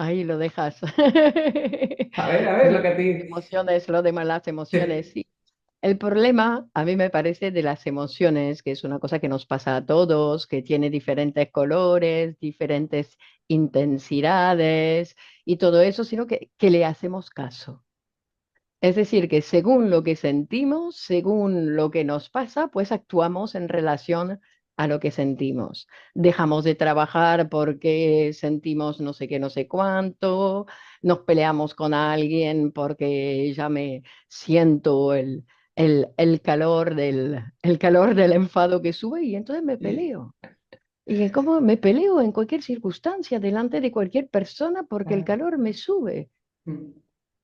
ahí lo dejas. A ver, lo que a ti... Emociones, lo demás, las emociones, Sí. sí. El problema, a mí me parece, de las emociones, que es una cosa que nos pasa a todos, que tiene diferentes colores, diferentes intensidades y todo eso, sino que le hacemos caso. Es decir, que según lo que sentimos, según lo que nos pasa, pues actuamos en relación a lo que sentimos. Dejamos de trabajar porque sentimos no sé qué, no sé cuánto, nos peleamos con alguien porque ya me siento el calor del enfado que sube y entonces me peleo. Y es como me peleo en cualquier circunstancia, delante de cualquier persona, porque el Claro, calor me sube. mm,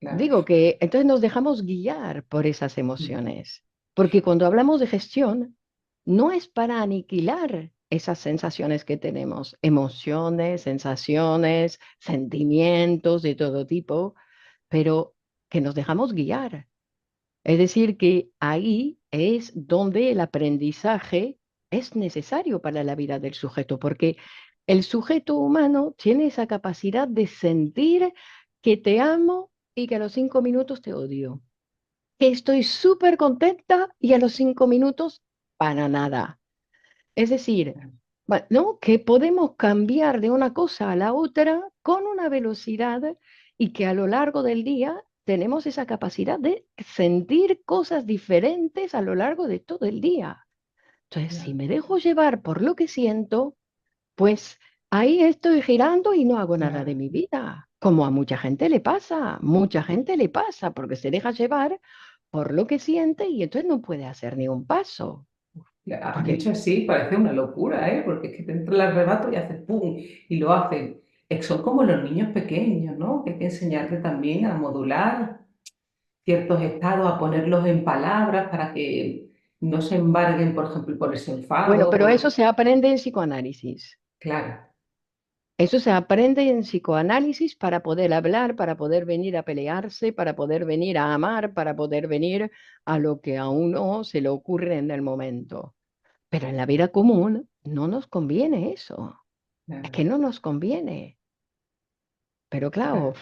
claro. Digo que entonces nos dejamos guiar por esas Mm, emociones, porque cuando hablamos de gestión, no es para aniquilar esas sensaciones que tenemos, emociones, sensaciones, sentimientos de todo tipo, pero que nos dejamos guiar. Es decir, que ahí es donde el aprendizaje es necesario para la vida del sujeto, porque el sujeto humano tiene esa capacidad de sentir que te amo y que a los 5 minutos te odio, que estoy súper contenta y a los 5 minutos para nada. Es decir, ¿no? Que podemos cambiar de una cosa a la otra con una velocidad y que a lo largo del día tenemos esa capacidad de sentir cosas diferentes a lo largo de todo el día. Entonces, si ya, me dejo llevar por lo que siento, pues ahí estoy girando y no hago nada de claro. mi vida, como a mucha gente le pasa, mucha gente le pasa porque se deja llevar por lo que siente y entonces no puede hacer ni un paso. Porque Dicho así, parece una locura, ¿eh? Porque es que te entra el arrebato y haces pum, y lo hacen. Son como los niños pequeños, ¿no? Que hay que enseñarles también a modular ciertos estados, a ponerlos en palabras para que no se embarguen, por ejemplo, por ese bueno, enfado, pero eso por... se aprende en psicoanálisis. Claro, Eso se aprende en psicoanálisis para poder hablar, para poder venir a pelearse, para poder venir a amar, para poder venir a lo que a uno se le ocurre en el momento. Pero en la vida común no nos conviene eso. Es claro, que no nos conviene. Pero claro, claro.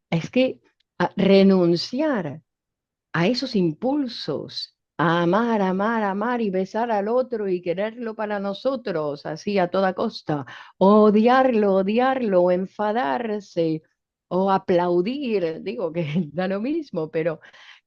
es que renunciar a esos impulsos, a amar, amar, amar y besar al otro y quererlo para nosotros, así a toda costa, o odiarlo, odiarlo, o enfadarse, o aplaudir, digo que da lo mismo, pero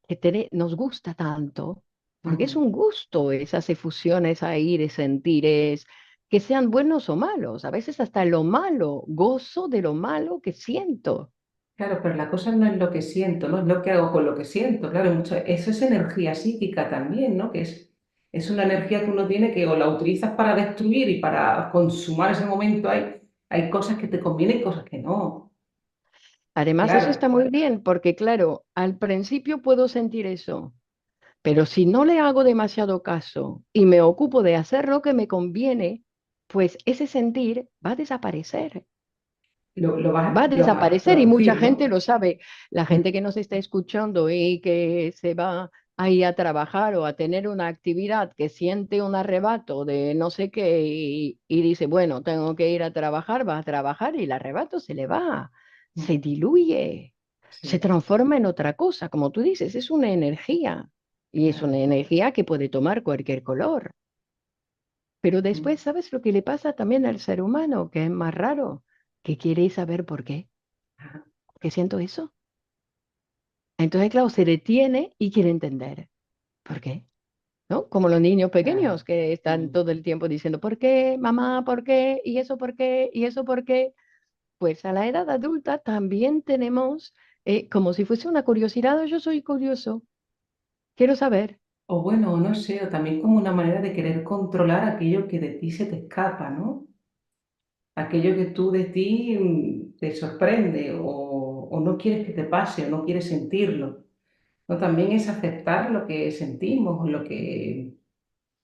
que nos gusta tanto, porque es Mm. un gusto esas efusiones ahí de sentires, que sean buenos o malos, a veces hasta lo malo, gozo de lo malo que siento. Claro, pero la cosa no es lo que siento, no es lo que hago con lo que siento. Claro, eso es energía psíquica también, ¿no? Que es una energía que uno tiene que o la utilizas para destruir y para consumar ese momento. Hay cosas que te convienen y cosas que no. Además, eso Claro, está muy bien porque, claro, al principio puedo sentir eso, pero si no le hago demasiado caso y me ocupo de hacer lo que me conviene, pues ese sentir va a desaparecer. Va a lo vas a desaparecer y mucha traducir, gente ¿no? lo sabe. La gente que nos está escuchando y que se va ahí a trabajar o a tener una actividad que siente un arrebato de no sé qué y dice, bueno, tengo que ir a trabajar, va a trabajar y el arrebato se le va, se diluye, se Sí, transforma en otra cosa. Como tú dices, es una energía y es una claro. energía que puede tomar cualquier color. Pero después, Mm. ¿sabes lo que le pasa también al ser humano, que es más raro? Que quiere saber por qué. Ajá, ¿Por qué siento eso? Entonces, claro, se detiene y quiere entender. ¿Por qué? ¿No? Como los niños claro. pequeños que están Mm. todo el tiempo diciendo, ¿por qué, mamá? ¿Por qué? ¿Y eso por qué? ¿Y eso por qué? Pues a la edad adulta también tenemos, como si fuese una curiosidad, yo soy curioso, quiero saber. O bueno, o no sé, o también como una manera de querer controlar aquello que de ti se te escapa, ¿no? Aquello que tú de ti te sorprende o no quieres que te pase o no quieres sentirlo. ¿No? También es aceptar lo que sentimos o lo que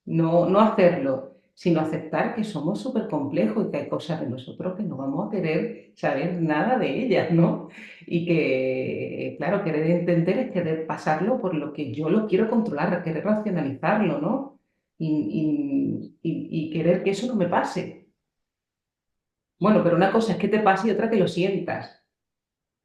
no hacerlo, sino aceptar que somos súper complejos y que hay cosas de nosotros que no vamos a querer saber nada de ellas, ¿no? Y que, claro, querer entender es querer pasarlo por lo que yo lo quiero controlar, querer racionalizarlo, ¿no? Y querer que eso no me pase. Bueno, pero una cosa es que te pase y otra que lo sientas.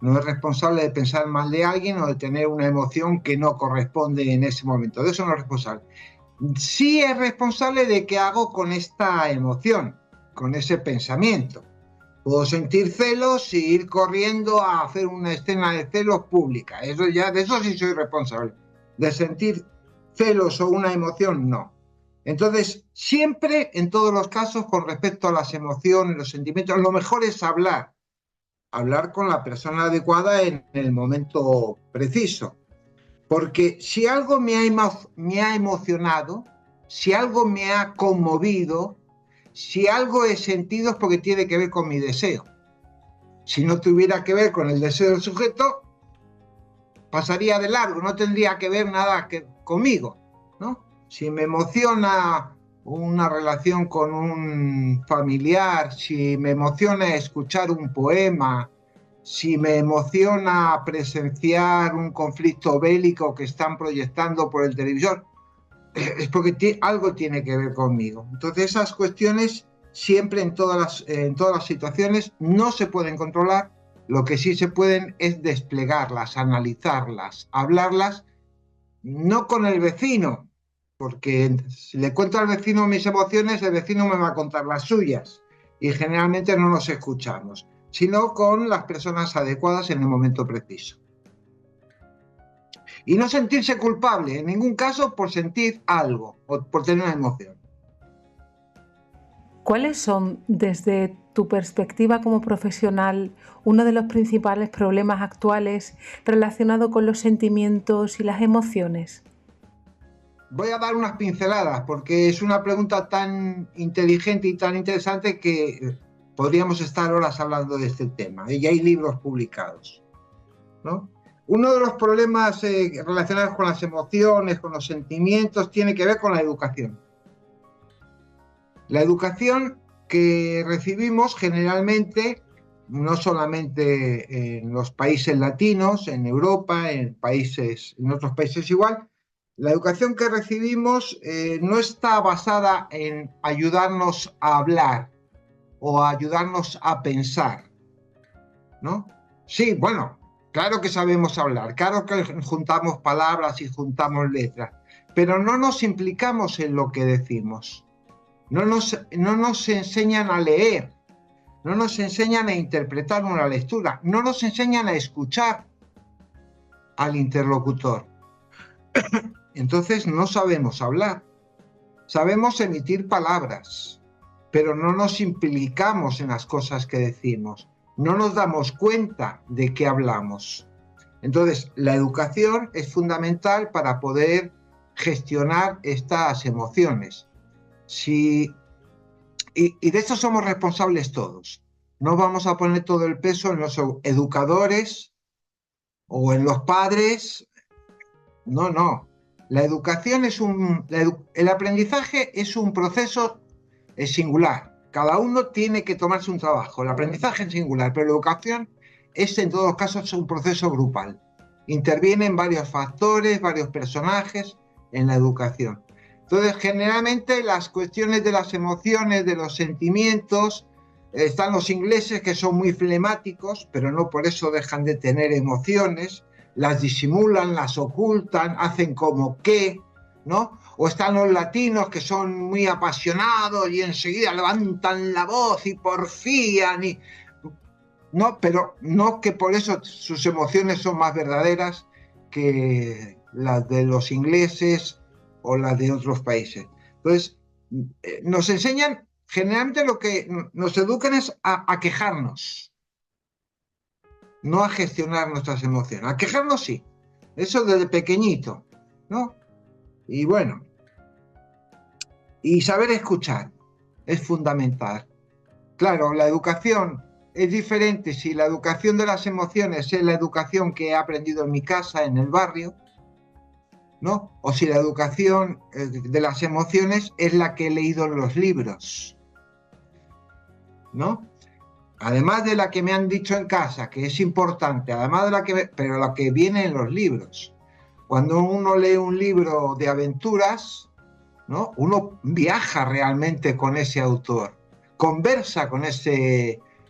No es responsable de pensar mal de alguien o de tener una emoción que no corresponde en ese momento. De eso no es responsable. Sí es responsable de qué hago con esta emoción, con ese pensamiento. Puedo sentir celos y ir corriendo a hacer una escena de celos pública. Eso ya, de eso sí soy responsable. De sentir celos o una emoción, no. Entonces, siempre, en todos los casos, con respecto a las emociones, los sentimientos, lo mejor es hablar. Hablar con la persona adecuada en el momento preciso. Porque si algo me ha emocionado, si algo me ha conmovido, si algo he sentido es porque tiene que ver con mi deseo. Si no tuviera que ver con el deseo del sujeto, pasaría de largo, no tendría que ver nada conmigo, ¿no? Si me emociona una relación con un familiar, si me emociona escuchar un poema, si me emociona presenciar un conflicto bélico que están proyectando por el televisor, es porque algo tiene que ver conmigo. Entonces esas cuestiones siempre en todas las situaciones no se pueden controlar. Lo que sí se pueden es desplegarlas, analizarlas, hablarlas, no con el vecino, porque si le cuento al vecino mis emociones, el vecino me va a contar las suyas y generalmente no nos escuchamos, sino con las personas adecuadas en el momento preciso. Y no sentirse culpable, en ningún caso, por sentir algo o por tener una emoción. ¿Cuáles son, desde tu perspectiva como profesional, uno de los principales problemas actuales relacionados con los sentimientos y las emociones? Voy a dar unas pinceladas porque es una pregunta tan inteligente y tan interesante que podríamos estar horas hablando de este tema. Y hay libros publicados, ¿no? Uno de los problemas relacionados con las emociones, con los sentimientos, tiene que ver con la educación. La educación que recibimos generalmente, no solamente en los países latinos, en Europa, en otros países igual, la educación que recibimos no está basada en ayudarnos a hablar o a ayudarnos a pensar, ¿no? Sí, bueno, claro que sabemos hablar, claro que juntamos palabras y juntamos letras, pero no nos implicamos en lo que decimos. No nos enseñan a leer, no nos enseñan a interpretar una lectura, no nos enseñan a escuchar al interlocutor. Entonces no sabemos hablar, sabemos emitir palabras, pero no nos implicamos en las cosas que decimos, no nos damos cuenta de qué hablamos. Entonces la educación es fundamental para poder gestionar estas emociones. Y de esto somos responsables todos. No vamos a poner todo el peso en los educadores o en los padres. No, no. La educación el aprendizaje es un proceso singular. Cada uno tiene que tomarse un trabajo. El aprendizaje es singular, pero la educación es en todos los casos un proceso grupal. Intervienen varios factores, varios personajes en la educación. Entonces, generalmente las cuestiones de las emociones, de los sentimientos, están los ingleses que son muy flemáticos, pero no por eso dejan de tener emociones, las disimulan, las ocultan, hacen como que, ¿no? O están los latinos que son muy apasionados y enseguida levantan la voz y porfían, no, pero no que por eso sus emociones son más verdaderas que las de los ingleses o las de otros países. Entonces, nos enseñan, generalmente lo que nos educan es a quejarnos, no a gestionar nuestras emociones. A quejarnos sí, eso desde pequeñito, ¿no? Y bueno, y saber escuchar es fundamental. Claro, la educación es diferente si la educación de las emociones es la educación que he aprendido en mi casa, en el barrio, ¿no? O si la educación de las emociones es la que he leído en los libros, ¿no? Además de la que me han dicho en casa, que es importante, además de pero la que viene en los libros. Cuando uno lee un libro de aventuras, ¿no? Uno viaja realmente con ese autor, conversa con ese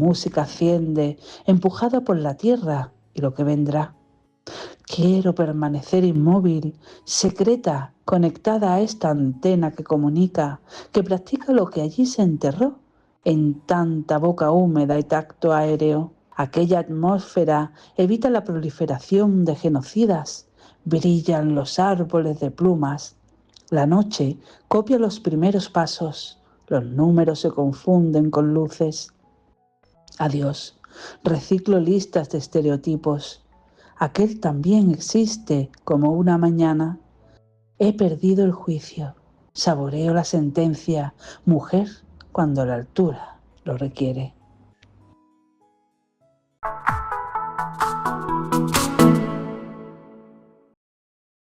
música asciende, empujada por la tierra y lo que vendrá. Quiero permanecer inmóvil, secreta, conectada a esta antena que comunica, que practica lo que allí se enterró, en tanta boca húmeda y tacto aéreo. Aquella atmósfera evita la proliferación de genocidas, brillan los árboles de plumas. La noche copia los primeros pasos, los números se confunden con luces. Adiós, reciclo listas de estereotipos. Aquel también existe como una mañana. He perdido el juicio, saboreo la sentencia, mujer cuando la altura lo requiere.